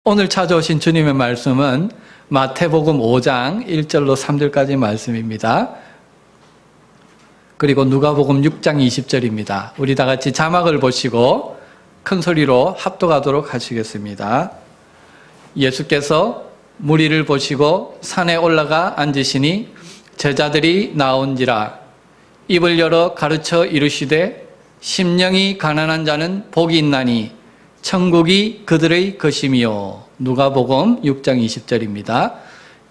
오늘 찾아오신 주님의 말씀은 마태복음 5장 1절로 3절까지 말씀입니다. 그리고 누가복음 6장 20절입니다. 우리 다 같이 자막을 보시고 큰 소리로 합독하도록 하시겠습니다. 예수께서 무리를 보시고 산에 올라가 앉으시니 제자들이 나온지라. 입을 열어 가르쳐 이르시되 심령이 가난한 자는 복이 있나니 천국이 그들의 것임이요. 누가복음 6장 20절입니다.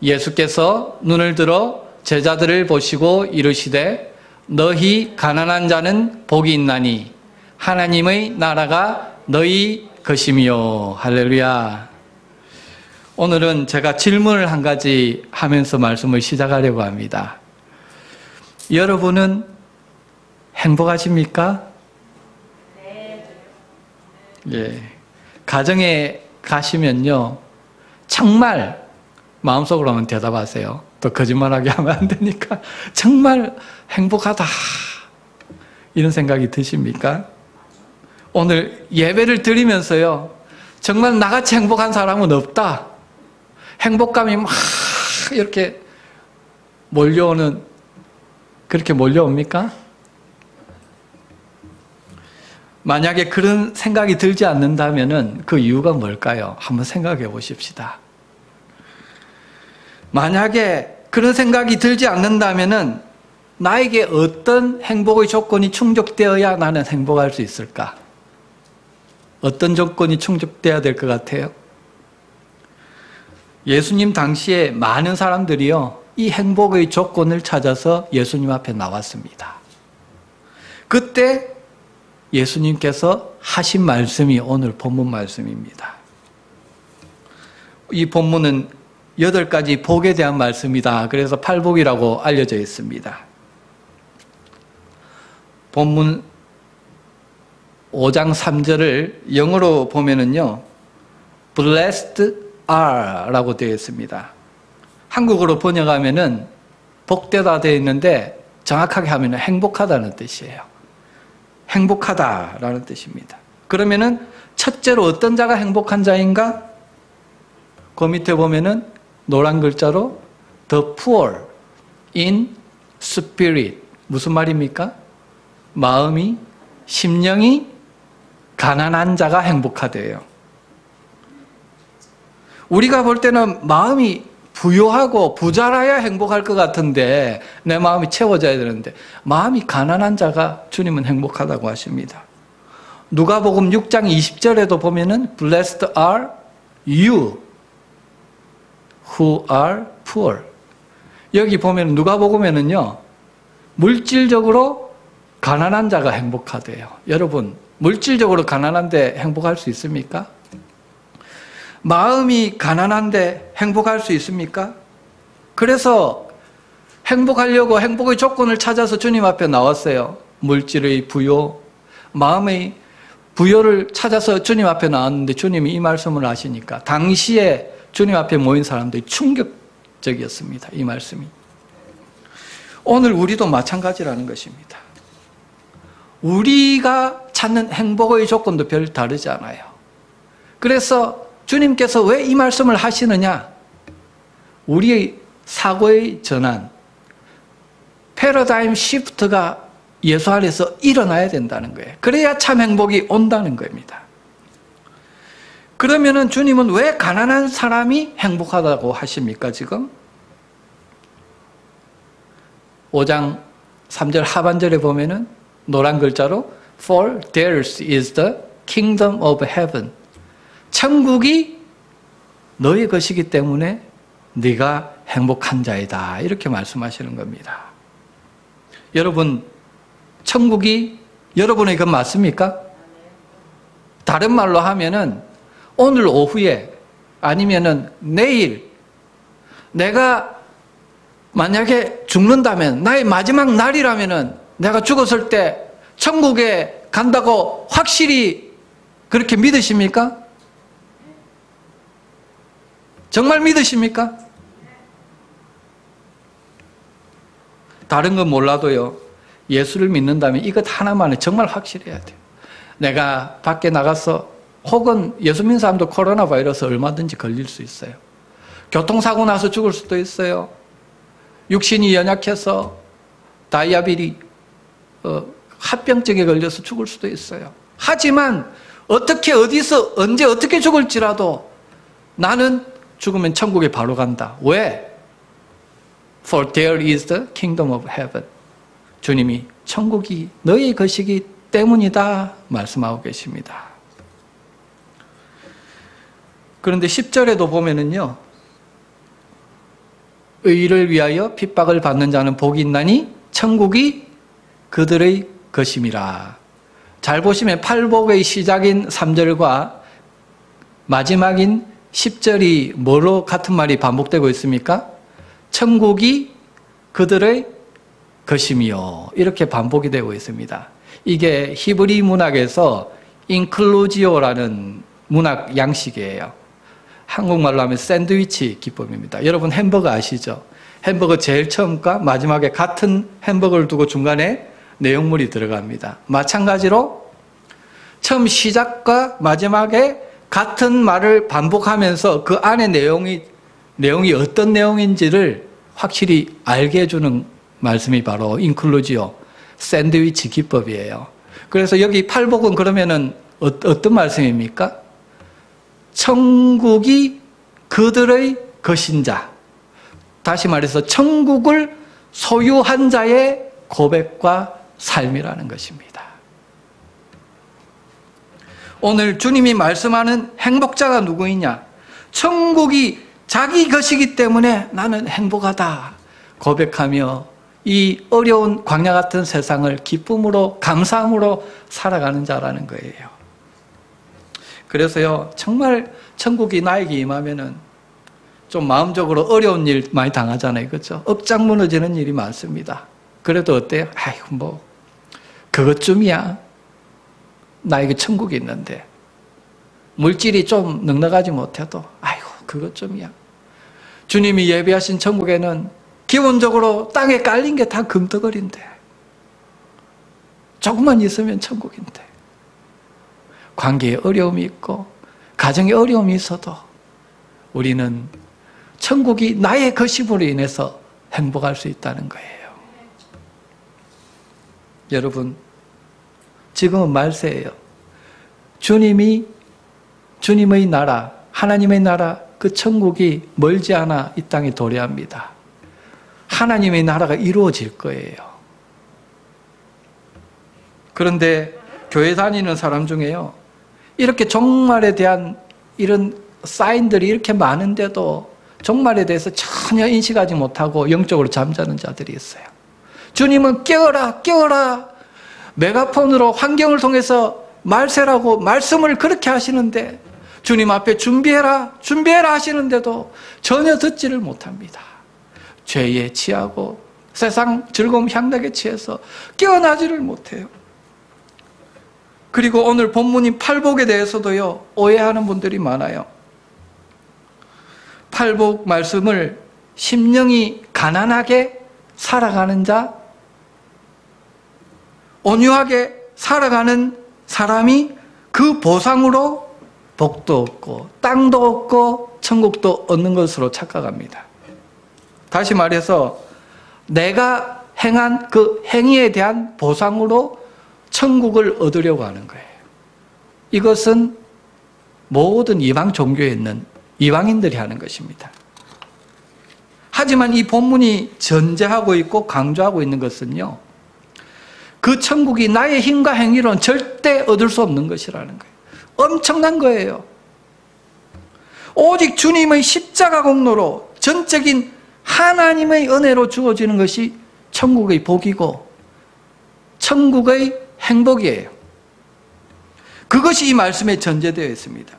예수께서 눈을 들어 제자들을 보시고 이르시되 너희 가난한 자는 복이 있나니 하나님의 나라가 너희 것임이요. 할렐루야. 오늘은 제가 질문을 한 가지 하면서 말씀을 시작하려고 합니다. 여러분은 행복하십니까? 예. 가정에 가시면요, 정말 마음속으로 하면 대답하세요. 또 거짓말하게 하면 안 되니까 정말 행복하다 이런 생각이 드십니까? 오늘 예배를 드리면서요, 정말 나같이 행복한 사람은 없다, 행복감이 막 이렇게 몰려오는, 그렇게 몰려옵니까? 만약에 그런 생각이 들지 않는다면 그 이유가 뭘까요? 한번 생각해 보십시다. 만약에 그런 생각이 들지 않는다면 나에게 어떤 행복의 조건이 충족되어야 나는 행복할 수 있을까? 어떤 조건이 충족되어야 될 것 같아요? 예수님 당시에 많은 사람들이요, 이 행복의 조건을 찾아서 예수님 앞에 나왔습니다. 그때 예수님께서 하신 말씀이 오늘 본문 말씀입니다. 이 본문은 8가지 복에 대한 말씀이다. 그래서 팔복이라고 알려져 있습니다. 본문 5장 3절을 영어로 보면은요, Blessed are 라고 되어 있습니다. 한국어로 번역하면은 복되다 되어 있는데 정확하게 하면 행복하다는 뜻이에요. 행복하다라는 뜻입니다. 그러면은 첫째로 어떤 자가 행복한 자인가? 그 밑에 보면은 노란 글자로 The poor in spirit. 무슨 말입니까? 마음이, 심령이 가난한 자가 행복하대요. 우리가 볼 때는 마음이 부유하고 부자라야 행복할 것 같은데, 내 마음이 채워져야 되는데, 마음이 가난한 자가 주님은 행복하다고 하십니다. 누가복음 6장 20절에도 보면은 Blessed are you who are poor. 여기 보면 누가복음에는요, 물질적으로 가난한 자가 행복하대요. 여러분, 물질적으로 가난한데 행복할 수 있습니까? 마음이 가난한데 행복할 수 있습니까? 그래서 행복하려고 행복의 조건을 찾아서 주님 앞에 나왔어요. 물질의 부요, 마음의 부요를 찾아서 주님 앞에 나왔는데 주님이 이 말씀을 하시니까 당시에 주님 앞에 모인 사람들이 충격적이었습니다. 이 말씀이. 오늘 우리도 마찬가지라는 것입니다. 우리가 찾는 행복의 조건도 별 다르지 않아요. 그래서 주님께서 왜 이 말씀을 하시느냐? 우리의 사고의 전환, 패러다임 시프트가 예수 안에서 일어나야 된다는 거예요. 그래야 참 행복이 온다는 겁니다. 그러면은 주님은 왜 가난한 사람이 행복하다고 하십니까, 지금? 5장 3절 하반절에 보면은 노란 글자로 For theirs is the kingdom of heaven. 천국이 너의 것이기 때문에 네가 행복한 자이다. 이렇게 말씀하시는 겁니다. 여러분, 천국이 여러분의 것 맞습니까? 다른 말로 하면은 오늘 오후에 아니면은 내일 내가 만약에 죽는다면, 나의 마지막 날이라면은 내가 죽었을 때 천국에 간다고 확실히 그렇게 믿으십니까? 정말 믿으십니까? 다른 건 몰라도요, 예수를 믿는다면 이것 하나만은 정말 확실해야 돼요. 내가 밖에 나가서 혹은 예수 믿는 사람도 코로나 바이러스 얼마든지 걸릴 수 있어요. 교통사고 나서 죽을 수도 있어요. 육신이 연약해서 다이아비리, 합병증에 걸려서 죽을 수도 있어요. 하지만 어떻게 어디서 언제 어떻게 죽을지라도 나는 죽으면 천국에 바로 간다. 왜? For there is the kingdom of heaven. 주님이 천국이 너희 것이기 때문이다 말씀하고 계십니다. 그런데 10절에도 보면은요, 의를 위하여 핍박을 받는 자는 복이 있나니 천국이 그들의 것임이라. 잘 보시면 팔복의 시작인 3절과 마지막인 10절이 뭐로 같은 말이 반복되고 있습니까? 천국이 그들의 것이며 이렇게 반복이 되고 있습니다. 이게 히브리 문학에서 인클루지오라는 문학 양식이에요. 한국말로 하면 샌드위치 기법입니다. 여러분 햄버거 아시죠? 햄버거 제일 처음과 마지막에 같은 햄버거를 두고 중간에 내용물이 들어갑니다. 마찬가지로 처음 시작과 마지막에 같은 말을 반복하면서 그 안에 내용이 어떤 내용인지를 확실히 알게 해주는 말씀이 바로 인클루지오, 샌드위치 기법이에요. 그래서 여기 팔복은 그러면은 어떤 말씀입니까? 천국이 그들의 것인 자. 다시 말해서 천국을 소유한 자의 고백과 삶이라는 것입니다. 오늘 주님이 말씀하는 행복자가 누구이냐? 천국이 자기 것이기 때문에 나는 행복하다 고백하며 이 어려운 광야 같은 세상을 기쁨으로 감사함으로 살아가는 자라는 거예요. 그래서요, 정말 천국이 나에게 임하면은 좀 마음적으로 어려운 일 많이 당하잖아요. 그렇죠? 억장 무너지는 일이 많습니다. 그래도 어때요? 아이고 뭐 그것쯤이야. 나에게 천국이 있는데 물질이 좀 넉넉하지 못해도 아이고 그것쯤이야. 주님이 예비하신 천국에는 기본적으로 땅에 깔린 게 다 금덩어리인데 조금만 있으면 천국인데 관계에 어려움이 있고 가정에 어려움이 있어도 우리는 천국이 나의 것임으로 인해서 행복할 수 있다는 거예요. 여러분, 지금은 말세예요. 주님의 나라, 하나님의 나라, 그 천국이 멀지 않아 이 땅에 도래합니다. 하나님의 나라가 이루어질 거예요. 그런데 교회 다니는 사람 중에요, 이렇게 종말에 대한 이런 사인들이 이렇게 많은데도 종말에 대해서 전혀 인식하지 못하고 영적으로 잠자는 자들이 있어요. 주님은 깨어라, 깨어라. 메가폰으로 환경을 통해서 말세라고 말씀을 그렇게 하시는데 주님 앞에 준비해라, 준비해라 하시는데도 전혀 듣지를 못합니다. 죄에 취하고 세상 즐거움 향락에 취해서 깨어나지를 못해요. 그리고 오늘 본문인 팔복에 대해서도요, 오해하는 분들이 많아요. 팔복 말씀을 심령이 가난하게 살아가는 자, 온유하게 살아가는 사람이 그 보상으로 복도 얻고 땅도 얻고 천국도 얻는 것으로 착각합니다. 다시 말해서 내가 행한 그 행위에 대한 보상으로 천국을 얻으려고 하는 거예요. 이것은 모든 이방 종교에 있는 이방인들이 하는 것입니다. 하지만 이 본문이 전제하고 있고 강조하고 있는 것은요, 그 천국이 나의 힘과 행위로는 절대 얻을 수 없는 것이라는 거예요. 엄청난 거예요. 오직 주님의 십자가 공로로 전적인 하나님의 은혜로 주어지는 것이 천국의 복이고 천국의 행복이에요. 그것이 이 말씀에 전제되어 있습니다.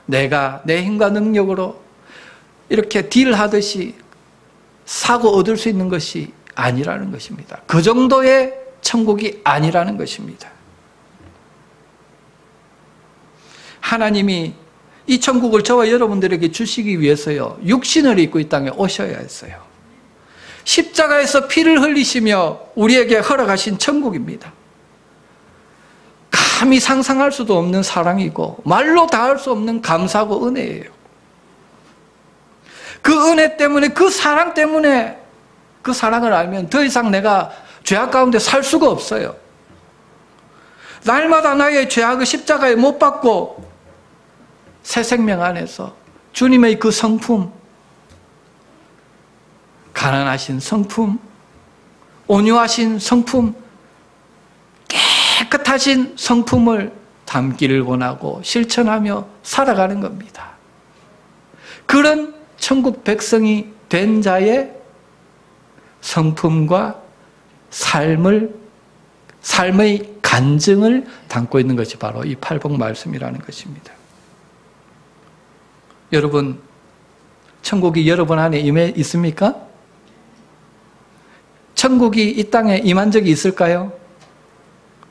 내가 내 힘과 능력으로 이렇게 딜하듯이 사고 얻을 수 있는 것이 아니라는 것입니다. 그 정도의 천국이 아니라는 것입니다. 하나님이 이 천국을 저와 여러분들에게 주시기 위해서요, 육신을 입고 이 땅에 오셔야 했어요. 십자가에서 피를 흘리시며 우리에게 허락하신 천국입니다. 감히 상상할 수도 없는 사랑이고 말로 다할 수 없는 감사하고 은혜예요. 그 은혜 때문에, 그 사랑 때문에, 그 사랑을 알면 더 이상 내가 죄악 가운데 살 수가 없어요. 날마다 나의 죄악을 십자가에 못 박고 새 생명 안에서 주님의 그 성품, 가난하신 성품, 온유하신 성품, 깨끗하신 성품을 담기를 원하고 실천하며 살아가는 겁니다. 그런 천국 백성이 된 자의 성품과 삶의 간증을 담고 있는 것이 바로 이 팔복 말씀이라는 것입니다. 여러분, 천국이 여러분 안에 임해 있습니까? 천국이 이 땅에 임한 적이 있을까요?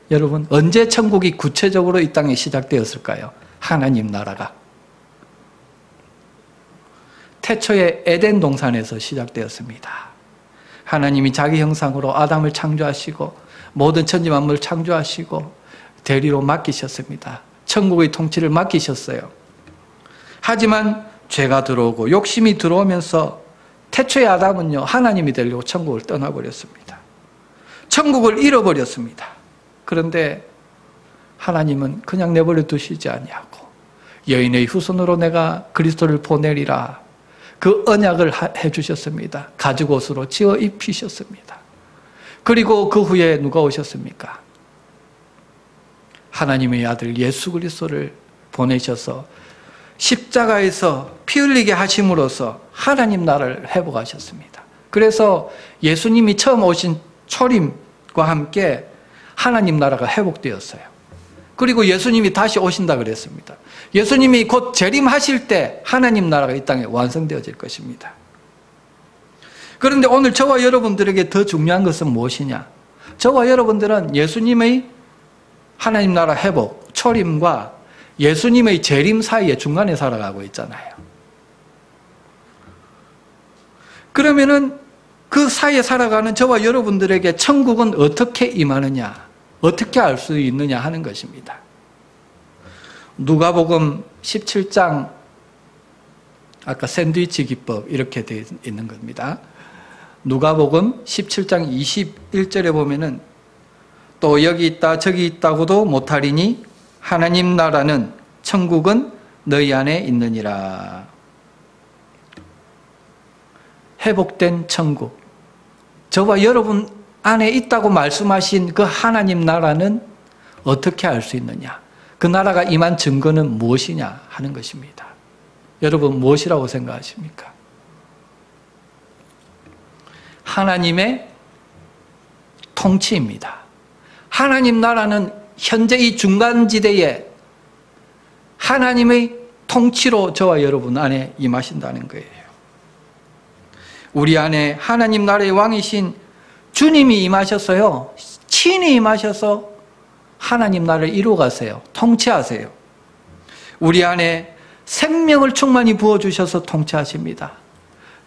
여러분, 언제 천국이 구체적으로 이 땅에 시작되었을까요? 하나님 나라가. 태초의 에덴 동산에서 시작되었습니다. 하나님이 자기 형상으로 아담을 창조하시고 모든 천지 만물을 창조하시고 대리로 맡기셨습니다. 천국의 통치를 맡기셨어요. 하지만 죄가 들어오고 욕심이 들어오면서 태초의 아담은요, 하나님이 되려고 천국을 떠나버렸습니다. 천국을 잃어버렸습니다. 그런데 하나님은 그냥 내버려 두시지 아니하고 여인의 후손으로 내가 그리스도를 보내리라, 그 언약을 해주셨습니다. 가죽옷으로 지어 입히셨습니다. 그리고 그 후에 누가 오셨습니까? 하나님의 아들 예수 그리스도를 보내셔서 십자가에서 피 흘리게 하심으로써 하나님 나라를 회복하셨습니다. 그래서 예수님이 처음 오신 초림과 함께 하나님 나라가 회복되었어요. 그리고 예수님이 다시 오신다 그랬습니다. 예수님이 곧 재림하실 때 하나님 나라가 이 땅에 완성되어질 것입니다. 그런데 오늘 저와 여러분들에게 더 중요한 것은 무엇이냐? 저와 여러분들은 예수님의 하나님 나라 회복, 초림과 예수님의 재림 사이에 중간에 살아가고 있잖아요. 그러면은 그 사이에 살아가는 저와 여러분들에게 천국은 어떻게 임하느냐, 어떻게 알 수 있느냐 하는 것입니다. 누가복음 17장, 아까 샌드위치 기법 이렇게 되어 있는 겁니다. 누가복음 17장 21절에 보면은 또 여기 있다 저기 있다고도 못하리니 하나님 나라는 천국은 너희 안에 있느니라. 회복된 천국, 저와 여러분 안에 있다고 말씀하신 그 하나님 나라는 어떻게 알 수 있느냐? 그 나라가 임한 증거는 무엇이냐 하는 것입니다. 여러분, 무엇이라고 생각하십니까? 하나님의 통치입니다. 하나님 나라는 현재 이 중간지대에 하나님의 통치로 저와 여러분 안에 임하신다는 거예요. 우리 안에 하나님 나라의 왕이신 주님이 임하셨어요. 친히 임하셔서 하나님 나라를 이루어가세요. 통치하세요. 우리 안에 생명을 충만히 부어주셔서 통치하십니다.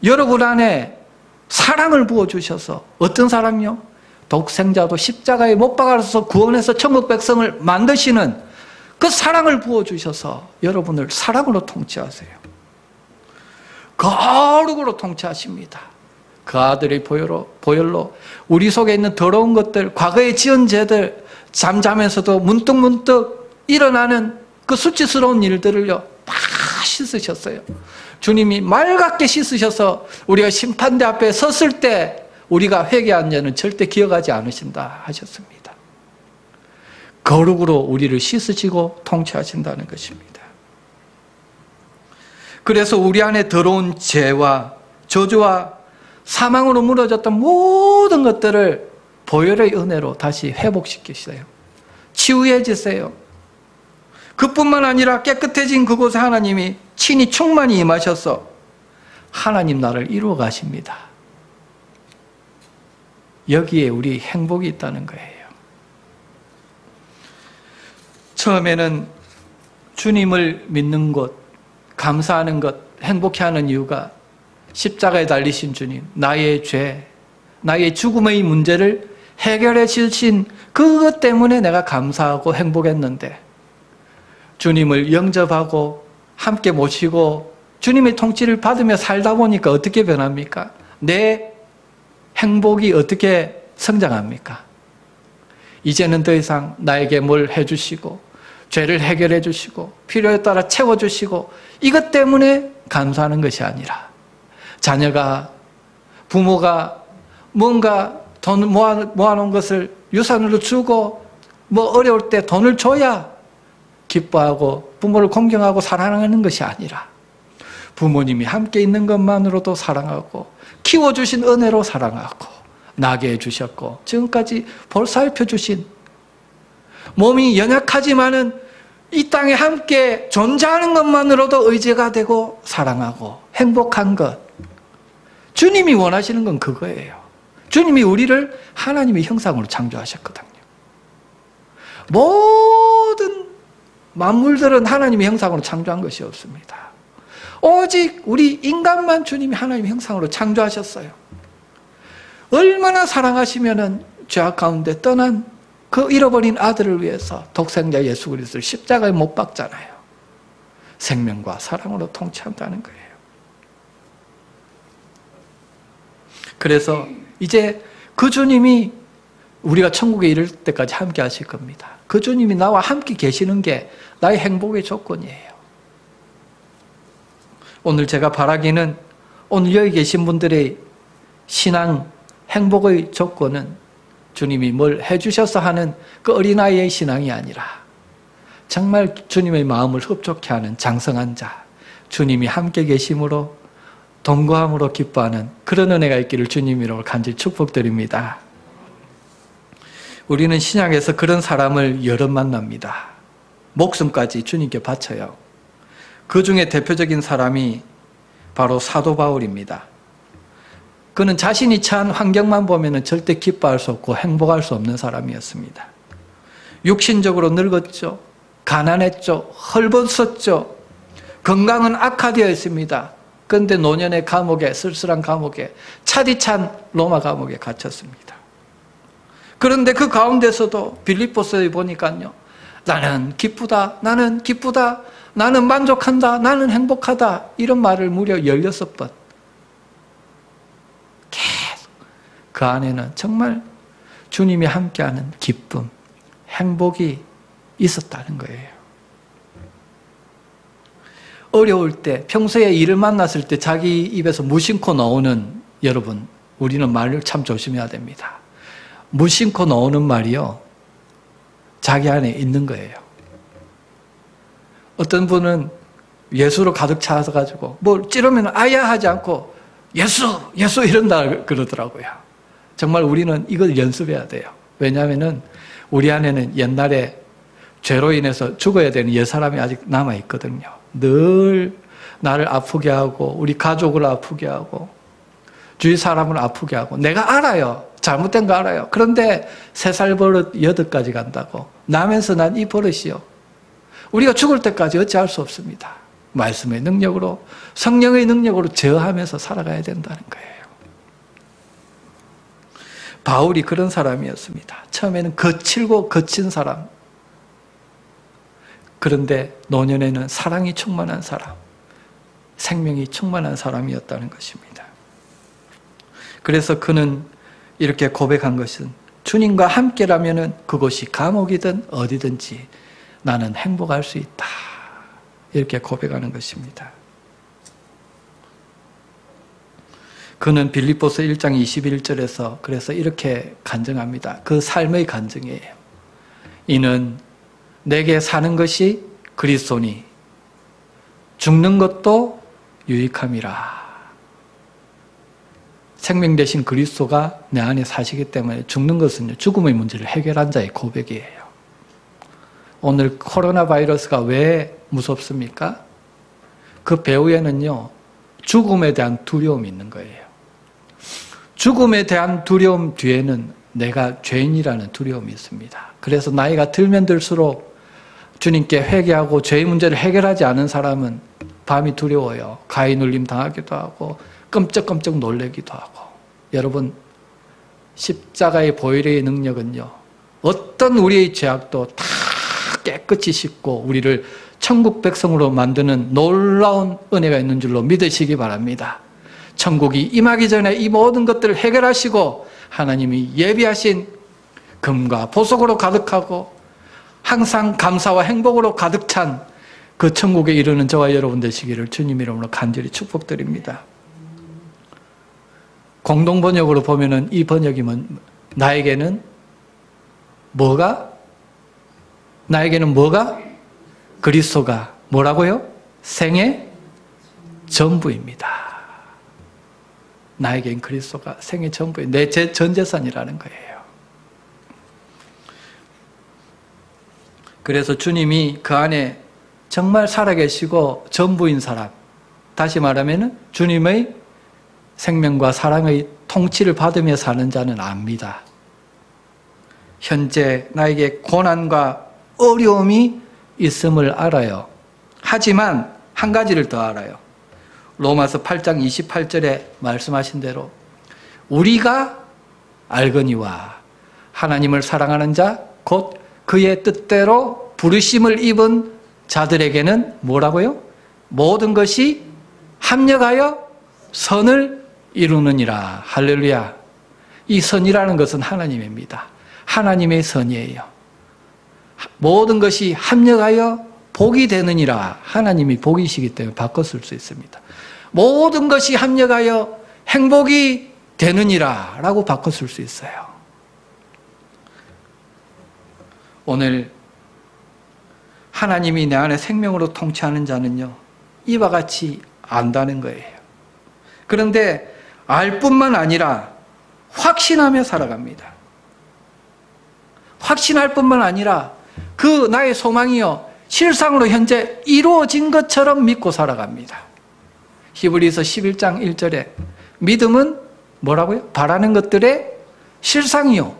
여러분 안에 사랑을 부어주셔서, 어떤 사랑요? 독생자도 십자가에 못 박아서 구원해서 천국 백성을 만드시는 그 사랑을 부어주셔서 여러분을 사랑으로 통치하세요. 거룩으로 통치하십니다. 그 아들의 보혈로 우리 속에 있는 더러운 것들, 과거에 지은 죄들, 잠자면서도 문득문득 일어나는 그 수치스러운 일들을요 다 씻으셨어요. 주님이 맑게 씻으셔서 우리가 심판대 앞에 섰을 때 우리가 회개한 죄는 절대 기억하지 않으신다 하셨습니다. 거룩으로 우리를 씻으시고 통치하신다는 것입니다. 그래서 우리 안에 더러운 죄와 저주와 사망으로 무너졌던 모든 것들을 보혈의 은혜로 다시 회복시키세요. 치유해지세요. 그뿐만 아니라 깨끗해진 그곳에 하나님이 친히 충만히 임하셔서 하나님 나라를 이루어 가십니다. 여기에 우리 행복이 있다는 거예요. 처음에는 주님을 믿는 것, 감사하는 것, 행복해하는 이유가 십자가에 달리신 주님, 나의 죄, 나의 죽음의 문제를 해결해 주신 그것 때문에 내가 감사하고 행복했는데 주님을 영접하고 함께 모시고 주님의 통치를 받으며 살다 보니까 어떻게 변합니까? 내 행복이 어떻게 성장합니까? 이제는 더 이상 나에게 뭘 해주시고 죄를 해결해 주시고 필요에 따라 채워주시고 이것 때문에 감사하는 것이 아니라 자녀가 부모가 뭔가 돈 모아놓은 것을 유산으로 주고 뭐 어려울 때 돈을 줘야 기뻐하고 부모를 공경하고 사랑하는 것이 아니라 부모님이 함께 있는 것만으로도 사랑하고 키워주신 은혜로 사랑하고 나게 해주셨고 지금까지 보살펴 주신 몸이 연약하지만은 이 땅에 함께 존재하는 것만으로도 의지가 되고 사랑하고 행복한 것. 주님이 원하시는 건 그거예요. 주님이 우리를 하나님의 형상으로 창조하셨거든요. 모든 만물들은 하나님의 형상으로 창조한 것이 없습니다. 오직 우리 인간만 주님이 하나님의 형상으로 창조하셨어요. 얼마나 사랑하시면은 죄악 가운데 떠난 그 잃어버린 아들을 위해서 독생자 예수 그리스도를 십자가에 못 박잖아요. 생명과 사랑으로 통치한다는 거예요. 그래서 이제 그 주님이 우리가 천국에 이를 때까지 함께 하실 겁니다. 그 주님이 나와 함께 계시는 게 나의 행복의 조건이에요. 오늘 제가 바라기는 오늘 여기 계신 분들의 신앙, 행복의 조건은 주님이 뭘 해주셔서 하는 그 어린아이의 신앙이 아니라 정말 주님의 마음을 흡족해 하는 장성한 자, 주님이 함께 계심으로 동거함으로 기뻐하는 그런 은혜가 있기를 주님 이름으로 간절히 축복드립니다. 우리는 신약에서 그런 사람을 여러 만납니다. 목숨까지 주님께 바쳐요. 그 중에 대표적인 사람이 바로 사도 바울입니다. 그는 자신이 처한 환경만 보면 절대 기뻐할 수 없고 행복할 수 없는 사람이었습니다. 육신적으로 늙었죠. 가난했죠. 헐벗었죠. 건강은 악화되어 있습니다. 그런데 노년의 감옥에, 쓸쓸한 감옥에, 차디찬 로마 감옥에 갇혔습니다. 그런데 그 가운데서도 빌립보서에 보니까요. 나는 기쁘다. 나는 기쁘다. 나는 만족한다. 나는 행복하다. 이런 말을 무려 16번. 계속 그 안에는 정말 주님이 함께하는 기쁨, 행복이 있었다는 거예요. 어려울 때, 평소에 일을 만났을 때 자기 입에서 무심코 나오는 여러분, 우리는 말을 참 조심해야 됩니다. 무심코 나오는 말이요, 자기 안에 있는 거예요. 어떤 분은 예수로 가득 차서 가지고 뭘 찌르면 아야 하지 않고 예수, 예수 이런다 그러더라고요. 정말 우리는 이걸 연습해야 돼요. 왜냐하면은 우리 안에는 옛날에 죄로 인해서 죽어야 되는 옛사람이 아직 남아있거든요. 늘 나를 아프게 하고 우리 가족을 아프게 하고 주위 사람을 아프게 하고 내가 알아요. 잘못된 거 알아요. 그런데 3살 버릇 8까지 간다고 나면서 난 이 버릇이요. 우리가 죽을 때까지 어찌할 수 없습니다. 말씀의 능력으로 성령의 능력으로 제어하면서 살아가야 된다는 거예요. 바울이 그런 사람이었습니다. 처음에는 거칠고 거친 사람. 그런데 노년에는 사랑이 충만한 사람, 생명이 충만한 사람이었다는 것입니다. 그래서 그는 이렇게 고백한 것은 주님과 함께라면 그곳이 감옥이든 어디든지 나는 행복할 수 있다. 이렇게 고백하는 것입니다. 그는 빌립보서 1장 21절에서 그래서 이렇게 간증합니다. 그 삶의 간증이에요. 이는 내게 사는 것이 그리스도니 죽는 것도 유익함이라. 생명 대신 그리스도가 내 안에 사시기 때문에 죽는 것은 죽음의 문제를 해결한 자의 고백이에요. 오늘 코로나 바이러스가 왜 무섭습니까? 그 배후에는요, 죽음에 대한 두려움이 있는 거예요. 죽음에 대한 두려움 뒤에는 내가 죄인이라는 두려움이 있습니다. 그래서 나이가 들면 들수록 주님께 회개하고 죄의 문제를 해결하지 않은 사람은 밤이 두려워요. 가위 눌림 당하기도 하고 끔쩍끔쩍 놀래기도 하고. 여러분, 십자가의 보혈의 능력은요, 어떤 우리의 죄악도 다 깨끗이 씻고 우리를 천국 백성으로 만드는 놀라운 은혜가 있는 줄로 믿으시기 바랍니다. 천국이 임하기 전에 이 모든 것들을 해결하시고 하나님이 예비하신 금과 보석으로 가득하고 항상 감사와 행복으로 가득 찬 그 천국에 이르는 저와 여러분 되시기를 주님 이름으로 간절히 축복드립니다. 공동번역으로 보면은 이 번역이 나에게는 뭐가? 그리스도가 뭐라고요? 생의 전부입니다. 나에겐 그리스도가 생의 전부예요. 내 전 재산이라는 거예요. 그래서 주님이 그 안에 정말 살아계시고 전부인 사람, 다시 말하면 주님의 생명과 사랑의 통치를 받으며 사는 자는 압니다. 현재 나에게 고난과 어려움이 있음을 알아요. 하지만 한 가지를 더 알아요. 로마서 8장 28절에 말씀하신 대로 우리가 알거니와 하나님을 사랑하는 자 곧 그의 뜻대로 부르심을 입은 자들에게는 뭐라고요? 모든 것이 합력하여 선을 이루느니라. 할렐루야. 이 선이라는 것은 하나님입니다. 하나님의 선이에요. 모든 것이 합력하여 복이 되느니라. 하나님이 복이시기 때문에 바꿔 쓸 수 있습니다. 모든 것이 합력하여 행복이 되느니라 라고 바꿔 쓸 수 있어요. 오늘 하나님이 내 안에 생명으로 통치하는 자는요, 이와 같이 안다는 거예요. 그런데 알 뿐만 아니라 확신하며 살아갑니다. 확신할 뿐만 아니라 그 나의 소망이요, 실상으로 현재 이루어진 것처럼 믿고 살아갑니다. 히브리서 11장 1절에 믿음은 뭐라고요? 바라는 것들의 실상이요,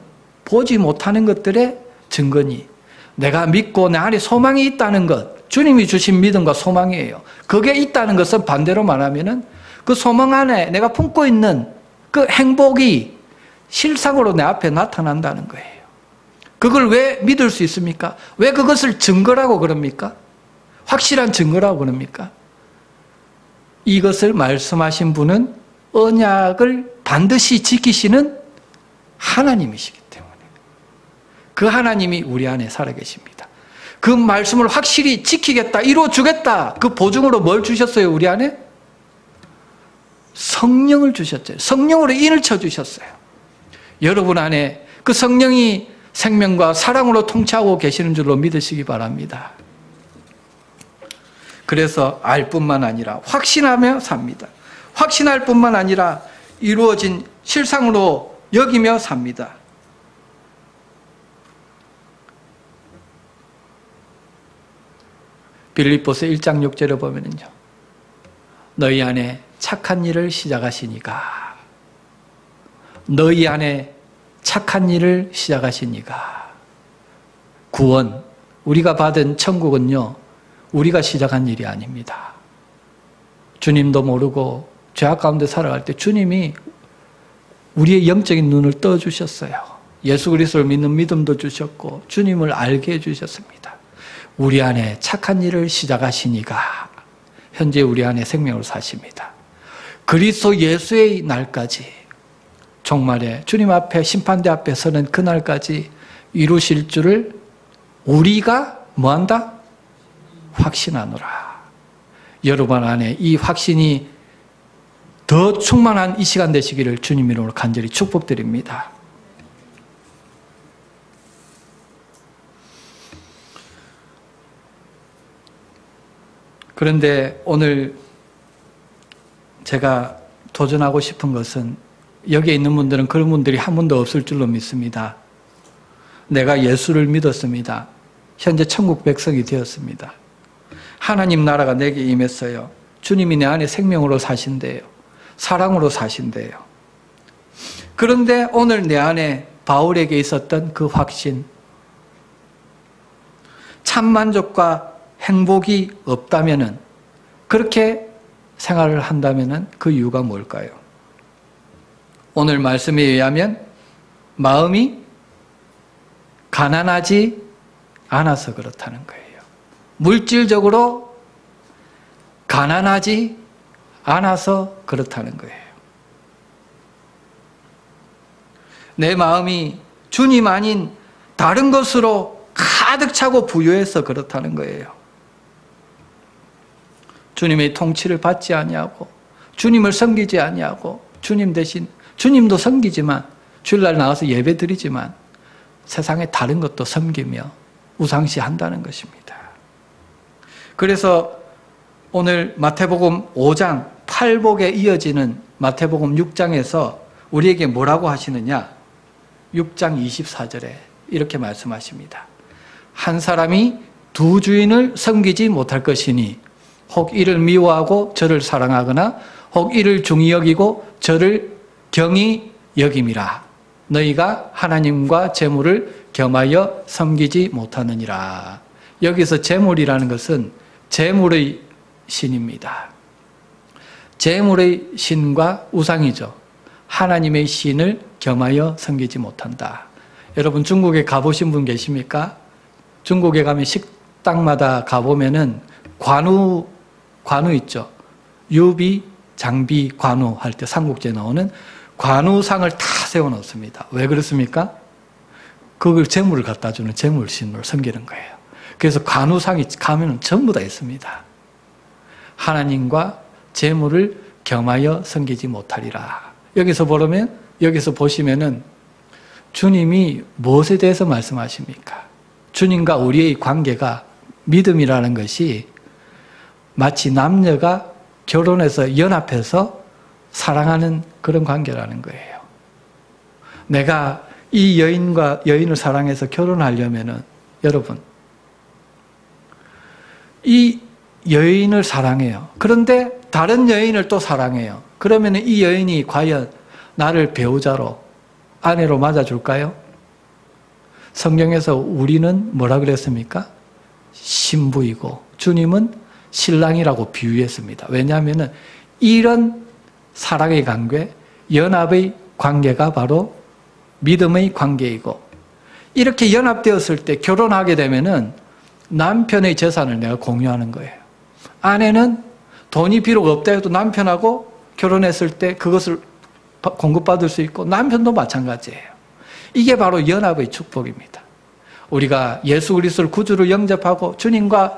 보지 못하는 것들의 증거니, 내가 믿고 내 안에 소망이 있다는 것, 주님이 주신 믿음과 소망이에요. 그게 있다는 것은 반대로 말하면은 그 소망 안에 내가 품고 있는 그 행복이 실상으로 내 앞에 나타난다는 거예요. 그걸 왜 믿을 수 있습니까? 왜 그것을 증거라고 그럽니까? 확실한 증거라고 그럽니까? 이것을 말씀하신 분은 언약을 반드시 지키시는 하나님이시기 때문에 그 하나님이 우리 안에 살아계십니다. 그 말씀을 확실히 지키겠다, 이루어주겠다, 그 보증으로 뭘 주셨어요? 우리 안에? 성령을 주셨죠. 성령으로 인을 쳐주셨어요. 여러분 안에 그 성령이 생명과 사랑으로 통치하고 계시는 줄로 믿으시기 바랍니다. 그래서 알 뿐만 아니라 확신하며 삽니다. 확신할 뿐만 아니라 이루어진 실상으로 여기며 삽니다. 빌립보서 1장 6절에 보면은요, 너희 안에 착한 일을 시작하시니가, 너희 안에 착한 일을 시작하시니가. 구원, 우리가 받은 천국은요, 우리가 시작한 일이 아닙니다. 주님도 모르고 죄악 가운데 살아갈 때 주님이 우리의 영적인 눈을 떠주셨어요. 예수 그리스도를 믿는 믿음도 주셨고 주님을 알게 해주셨습니다. 우리 안에 착한 일을 시작하시니가 현재 우리 안에 생명으로 사십니다. 그리스도 예수의 날까지, 종말에 주님 앞에 심판대 앞에 서는 그날까지 이루실 줄을 우리가 뭐한다? 확신하노라. 여러분 안에 이 확신이 더 충만한 이 시간 되시기를 주님 이름으로 간절히 축복드립니다. 그런데 오늘 제가 도전하고 싶은 것은, 여기에 있는 분들은 그런 분들이 한 분도 없을 줄로 믿습니다. 내가 예수를 믿었습니다. 현재 천국 백성이 되었습니다. 하나님 나라가 내게 임했어요. 주님이 내 안에 생명으로 사신대요. 사랑으로 사신대요. 그런데 오늘 내 안에 바울에게 있었던 그 확신, 참 만족과 행복이 없다면은, 그렇게 생활을 한다면은 그 이유가 뭘까요? 오늘 말씀에 의하면 마음이 가난하지 않아서 그렇다는 거예요. 물질적으로 가난하지 않아서 그렇다는 거예요. 내 마음이 주님 아닌 다른 것으로 가득 차고 부유해서 그렇다는 거예요. 주님의 통치를 받지 아니하고 주님을 섬기지 아니하고 주님 대신 주님도 섬기지만 주일날 나와서 예배 드리지만 세상의 다른 것도 섬기며 우상시한다는 것입니다. 그래서 오늘 마태복음 5장 8복에 이어지는 마태복음 6장에서 우리에게 뭐라고 하시느냐? 6장 24절에 이렇게 말씀하십니다. 한 사람이 두 주인을 섬기지 못할 것이니 혹 이를 미워하고 저를 사랑하거나 혹 이를 중히 여기고 저를 경히 여김이라. 너희가 하나님과 재물을 겸하여 섬기지 못하느니라. 여기서 재물이라는 것은 재물의 신입니다. 재물의 신과 우상이죠. 하나님의 신을 겸하여 섬기지 못한다. 여러분 중국에 가보신 분 계십니까? 중국에 가면 식당마다 가보면은 관우 있죠. 유비, 장비, 관우 할 때 삼국지에 나오는 관우상을 다 세워놓습니다. 왜 그렇습니까? 그걸 재물을 갖다 주는 재물신으로 섬기는 거예요. 그래서 관우상이 가면은 전부 다 있습니다. 하나님과 재물을 겸하여 섬기지 못하리라. 여기서 보시면은 주님이 무엇에 대해서 말씀하십니까? 주님과 우리의 관계가 믿음이라는 것이 마치 남녀가 결혼해서 연합해서 사랑하는 그런 관계라는 거예요. 내가 이 여인을 사랑해서 결혼하려면은 여러분 이 여인을 사랑해요. 그런데 다른 여인을 또 사랑해요. 그러면 이 여인이 과연 나를 배우자로 아내로 맞아줄까요? 성경에서 우리는 뭐라 그랬습니까? 신부이고 주님은 신랑이라고 비유했습니다. 왜냐하면 이런 사랑의 관계, 연합의 관계가 바로 믿음의 관계이고 이렇게 연합되었을 때 결혼하게 되면은 남편의 재산을 내가 공유하는 거예요. 아내는 돈이 비록 없다 해도 남편하고 결혼했을 때 그것을 공급받을 수 있고 남편도 마찬가지예요. 이게 바로 연합의 축복입니다. 우리가 예수 그리스도를 구주로 영접하고 주님과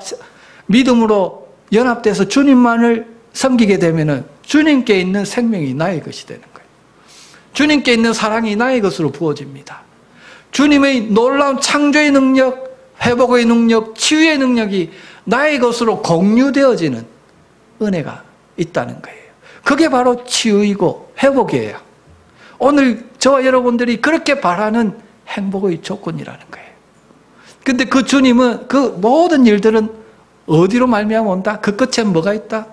믿음으로 연합돼서 주님만을 섬기게 되면은 주님께 있는 생명이 나의 것이 되는 거예요. 주님께 있는 사랑이 나의 것으로 부어집니다. 주님의 놀라운 창조의 능력, 회복의 능력, 치유의 능력이 나의 것으로 공유되어지는 은혜가 있다는 거예요. 그게 바로 치유이고 회복이에요. 오늘 저와 여러분들이 그렇게 바라는 행복의 조건이라는 거예요. 근데 그 주님은 그 모든 일들은 어디로 말미암아 온다? 그 끝에 뭐가 있다?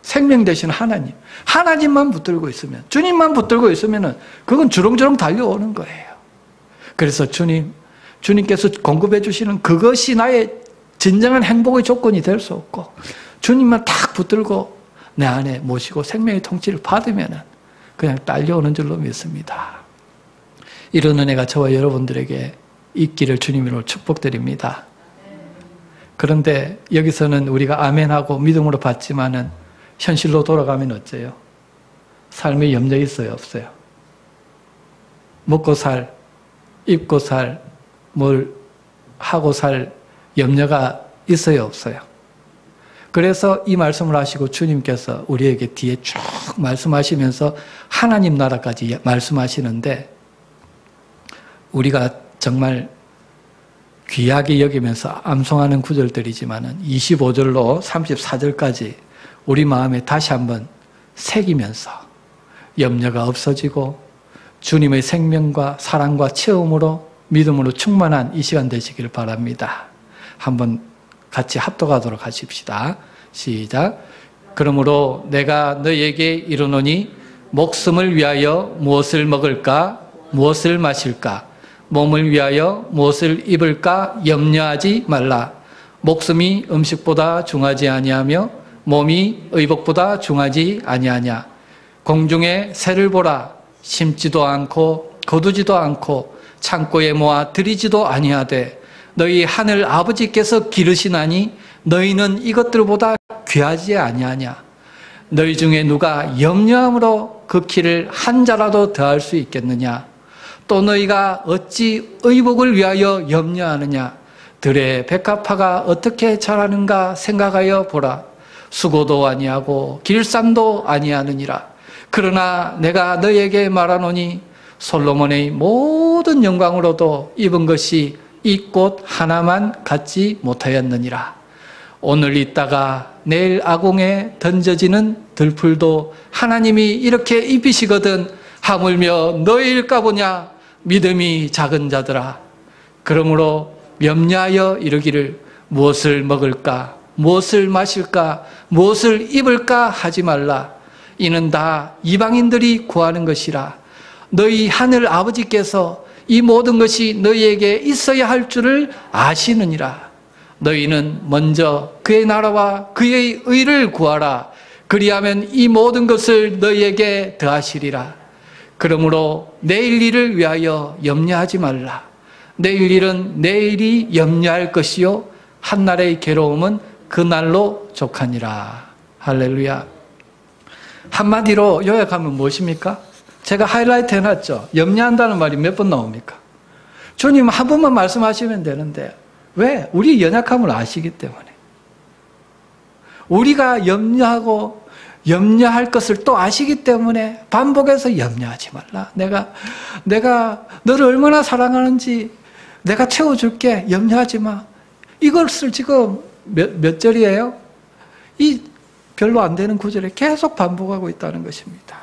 생명 되신 하나님. 하나님만 붙들고 있으면, 주님만 붙들고 있으면 그건 주렁주렁 달려오는 거예요. 그래서 주님께서 공급해 주시는 그것이 나의 진정한 행복의 조건이 될 수 없고 주님만 딱 붙들고 내 안에 모시고 생명의 통치를 받으면 그냥 딸려오는 줄로 믿습니다. 이런 은혜가 저와 여러분들에게 있기를 주님으로 축복드립니다. 그런데 여기서는 우리가 아멘하고 믿음으로 받지만은 현실로 돌아가면 어째요? 삶에 염려 있어요? 없어요? 먹고 살, 입고 살, 뭘 하고 살 염려가 있어요? 없어요? 그래서 이 말씀을 하시고 주님께서 우리에게 뒤에 쭉 말씀하시면서 하나님 나라까지 말씀하시는데 우리가 정말 귀하게 여기면서 암송하는 구절들이지만 25절로 34절까지 우리 마음에 다시 한번 새기면서 염려가 없어지고 주님의 생명과 사랑과 체험으로 믿음으로 충만한 이 시간 되시기를 바랍니다. 한번 같이 합독하도록 하십시다. 시작. 그러므로 내가 너희에게 이르노니 목숨을 위하여 무엇을 먹을까 무엇을 마실까 몸을 위하여 무엇을 입을까 염려하지 말라. 목숨이 음식보다 중하지 아니하며 몸이 의복보다 중하지 아니하냐. 공중의 새를 보라. 심지도 않고 거두지도 않고 창고에 모아 들이지도 아니하되 너희 하늘 아버지께서 기르시나니 너희는 이것들보다 귀하지 아니하냐. 너희 중에 누가 염려함으로 그 키를 한 자라도 더할 수 있겠느냐. 또 너희가 어찌 의복을 위하여 염려하느냐. 들의 백합화가 어떻게 자라는가 생각하여 보라. 수고도 아니하고 길쌈도 아니하느니라. 그러나 내가 너희에게 말하노니 솔로몬의 모든 영광으로도 입은 것이 이 꽃 하나만 갖지 못하였느니라. 오늘 있다가 내일 아궁에 던져지는 들풀도 하나님이 이렇게 입히시거든 하물며 너희일까 보냐. 믿음이 작은 자들아. 그러므로 염려하여 이르기를 무엇을 먹을까, 무엇을 마실까, 무엇을 입을까 하지 말라. 이는 다 이방인들이 구하는 것이라. 너희 하늘 아버지께서 이 모든 것이 너희에게 있어야 할 줄을 아시느니라. 너희는 먼저 그의 나라와 그의 의를 구하라. 그리하면 이 모든 것을 너희에게 더하시리라. 그러므로 내일 일을 위하여 염려하지 말라. 내일 일은 내일이 염려할 것이요 한날의 괴로움은 그날로 족하니라. 할렐루야. 한마디로 요약하면 무엇입니까? 제가 하이라이트 해놨죠. 염려한다는 말이 몇 번 나옵니까? 주님 한 번만 말씀하시면 되는데 왜? 우리 연약함을 아시기 때문에. 우리가 염려하고 염려할 것을 또 아시기 때문에 반복해서 염려하지 말라. 내가 너를 얼마나 사랑하는지 내가 채워줄게. 염려하지 마. 이것을 지금 몇 절이에요? 이 별로 안 되는 구절에 계속 반복하고 있다는 것입니다.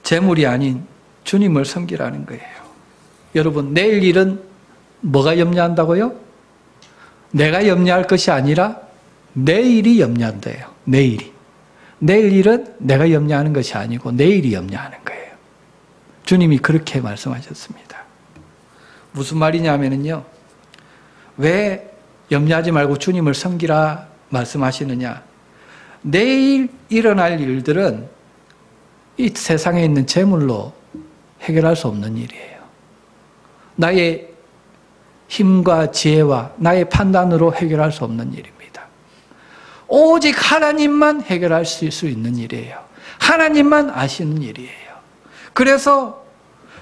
재물이 아닌 주님을 섬기라는 거예요. 여러분, 내일 일은 뭐가 염려한다고요? 내가 염려할 것이 아니라 내일이 염려한대요. 내일이. 내일 일은 내가 염려하는 것이 아니고 내일이 염려하는 거예요. 주님이 그렇게 말씀하셨습니다. 무슨 말이냐면요. 왜 염려하지 말고 주님을 섬기라 말씀하시느냐. 내일 일어날 일들은 이 세상에 있는 재물로 해결할 수 없는 일이에요. 나의 힘과 지혜와 나의 판단으로 해결할 수 없는 일입니다. 오직 하나님만 해결할 수 있는 일이에요. 하나님만 아시는 일이에요. 그래서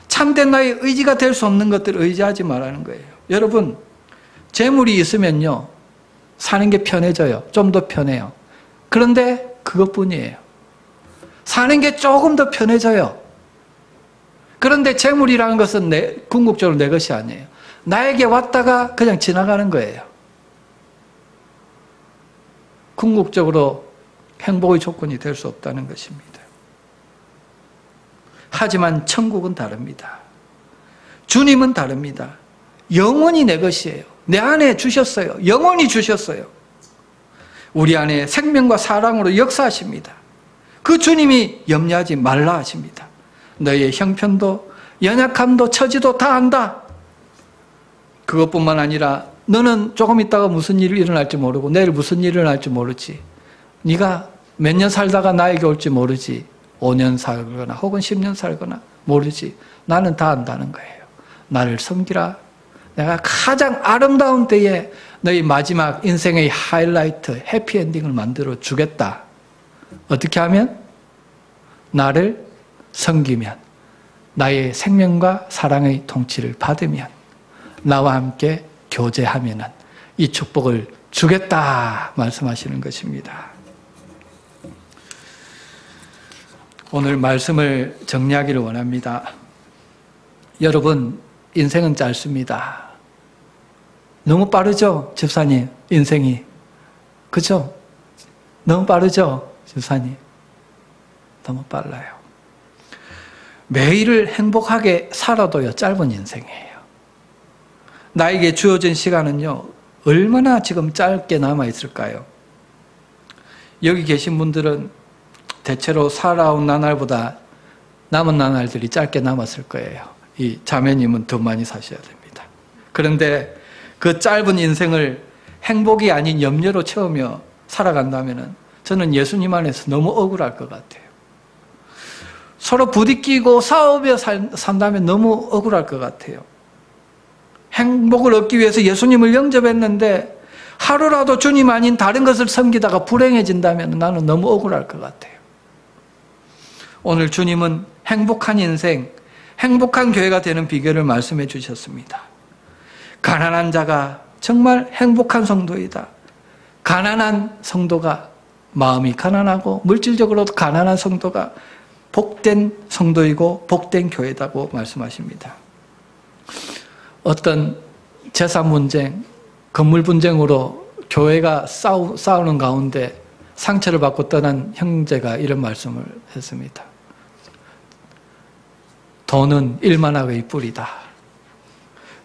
참된 나의 의지가 될 수 없는 것들을 의지하지 말라는 거예요. 여러분, 재물이 있으면요, 사는 게 편해져요. 좀 더 편해요. 그런데 그것뿐이에요. 사는 게 조금 더 편해져요. 그런데 재물이라는 것은 궁극적으로 내 것이 아니에요. 나에게 왔다가 그냥 지나가는 거예요. 궁극적으로 행복의 조건이 될 수 없다는 것입니다. 하지만 천국은 다릅니다. 주님은 다릅니다. 영원히 내 것이에요. 내 안에 주셨어요. 영원히 주셨어요. 우리 안에 생명과 사랑으로 역사하십니다. 그 주님이 염려하지 말라 하십니다. 너의 형편도 연약함도 처지도 다 안다. 그것뿐만 아니라 너는 조금 있다가 무슨 일이 일어날지 모르고 내일 무슨 일이 일어날지 모르지. 네가 몇 년 살다가 나에게 올지 모르지. 5년 살거나 혹은 10년 살거나 모르지. 나는 다 안다는 거예요. 나를 섬기라. 내가 가장 아름다운 때에 너희 마지막 인생의 하이라이트, 해피엔딩을 만들어 주겠다. 어떻게 하면? 나를 섬기면, 나의 생명과 사랑의 통치를 받으면, 나와 함께 교제하면 이 축복을 주겠다 말씀하시는 것입니다. 오늘 말씀을 정리하기를 원합니다. 여러분, 인생은 짧습니다. 너무 빠르죠, 집사님? 인생이. 그죠? 너무 빠르죠, 집사님? 너무 빨라요. 매일을 행복하게 살아도요, 짧은 인생이에요. 나에게 주어진 시간은요, 얼마나 지금 짧게 남아있을까요? 여기 계신 분들은 대체로 살아온 나날보다 남은 나날들이 짧게 남았을 거예요. 이 자매님은 더 많이 사셔야 됩니다. 그런데 그 짧은 인생을 행복이 아닌 염려로 채우며 살아간다면 저는 예수님 안에서 너무 억울할 것 같아요. 서로 부딪히고 싸우며 산다면 너무 억울할 것 같아요. 행복을 얻기 위해서 예수님을 영접했는데 하루라도 주님 아닌 다른 것을 섬기다가 불행해진다면 나는 너무 억울할 것 같아요. 오늘 주님은 행복한 인생, 행복한 교회가 되는 비결을 말씀해 주셨습니다. 가난한 자가 정말 행복한 성도이다. 가난한 성도가, 마음이 가난하고 물질적으로도 가난한 성도가 복된 성도이고 복된 교회다고 말씀하십니다. 어떤 재산 분쟁, 건물 분쟁으로 교회가 싸우는 가운데 상처를 받고 떠난 형제가 이런 말씀을 했습니다. 돈은 일만하의 뿌리다.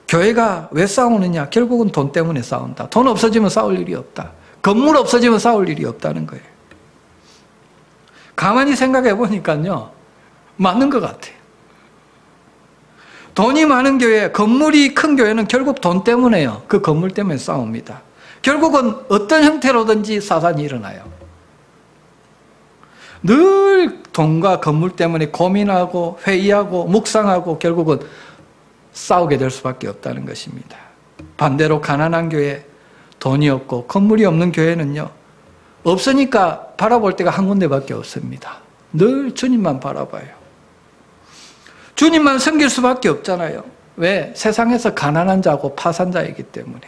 교회가 왜 싸우느냐? 결국은 돈 때문에 싸운다. 돈 없어지면 싸울 일이 없다. 건물 없어지면 싸울 일이 없다는 거예요. 가만히 생각해 보니까요, 맞는 것 같아요. 돈이 많은 교회, 건물이 큰 교회는 결국 돈 때문에요. 그 건물 때문에 싸웁니다. 결국은 어떤 형태로든지 사단이 일어나요. 늘 돈과 건물 때문에 고민하고 회의하고 묵상하고 결국은 싸우게 될 수밖에 없다는 것입니다. 반대로 가난한 교회, 돈이 없고 건물이 없는 교회는요, 없으니까 바라볼 데가 한 군데밖에 없습니다. 늘 주님만 바라봐요. 주님만 섬길 수밖에 없잖아요. 왜? 세상에서 가난한 자고 파산자이기 때문에.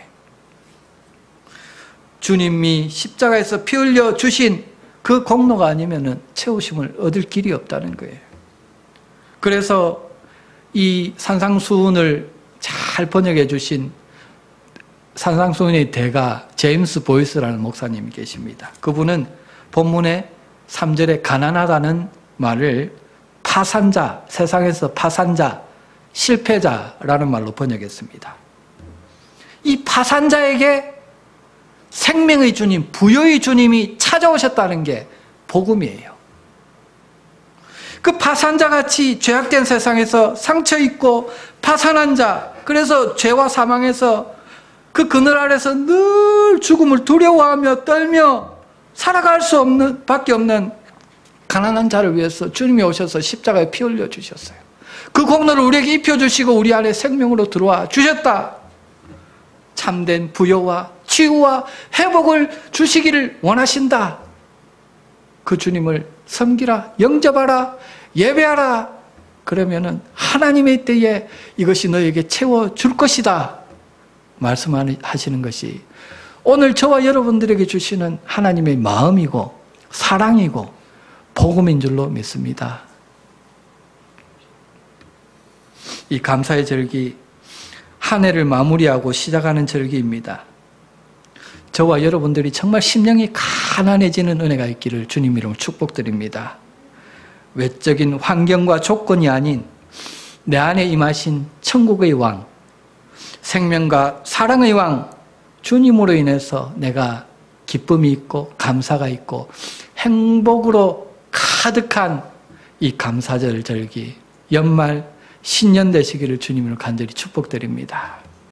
주님이 십자가에서 피 흘려 주신 그 공로가 아니면은 채우심을 얻을 길이 없다는 거예요. 그래서 이 산상수훈을 잘 번역해 주신 산상수훈의 대가 제임스 보이스라는 목사님이 계십니다. 그분은 본문의 3절에 가난하다는 말을 파산자, 세상에서 파산자, 실패자라는 말로 번역했습니다. 이 파산자에게 생명의 주님, 부여의 주님이 찾아오셨다는 게 복음이에요. 그 파산자같이 죄악된 세상에서 상처 있고 파산한 자, 그래서 죄와 사망에서 그 그늘 아래서 늘 죽음을 두려워하며 떨며 살아갈 수 없는 밖에 없는 가난한 자를 위해서 주님이 오셔서 십자가에 피 흘려 주셨어요. 그 공로를 우리에게 입혀주시고 우리 안에 생명으로 들어와 주셨다. 참된 부여와 치유와 회복을 주시기를 원하신다. 그 주님을 섬기라, 영접하라, 예배하라. 그러면은 하나님의 때에 이것이 너에게 채워줄 것이다. 말씀하시는 것이 오늘 저와 여러분들에게 주시는 하나님의 마음이고 사랑이고 복음인 줄로 믿습니다. 이 감사의 절기, 한 해를 마무리하고 시작하는 절기입니다. 저와 여러분들이 정말 심령이 가난해지는 은혜가 있기를 주님 이름으로 축복드립니다. 외적인 환경과 조건이 아닌 내 안에 임하신 천국의 왕, 생명과 사랑의 왕 주님으로 인해서 내가 기쁨이 있고 감사가 있고 행복으로 가득한 이 감사절 절기, 연말 신년 되시기를 주님으로 간절히 축복드립니다.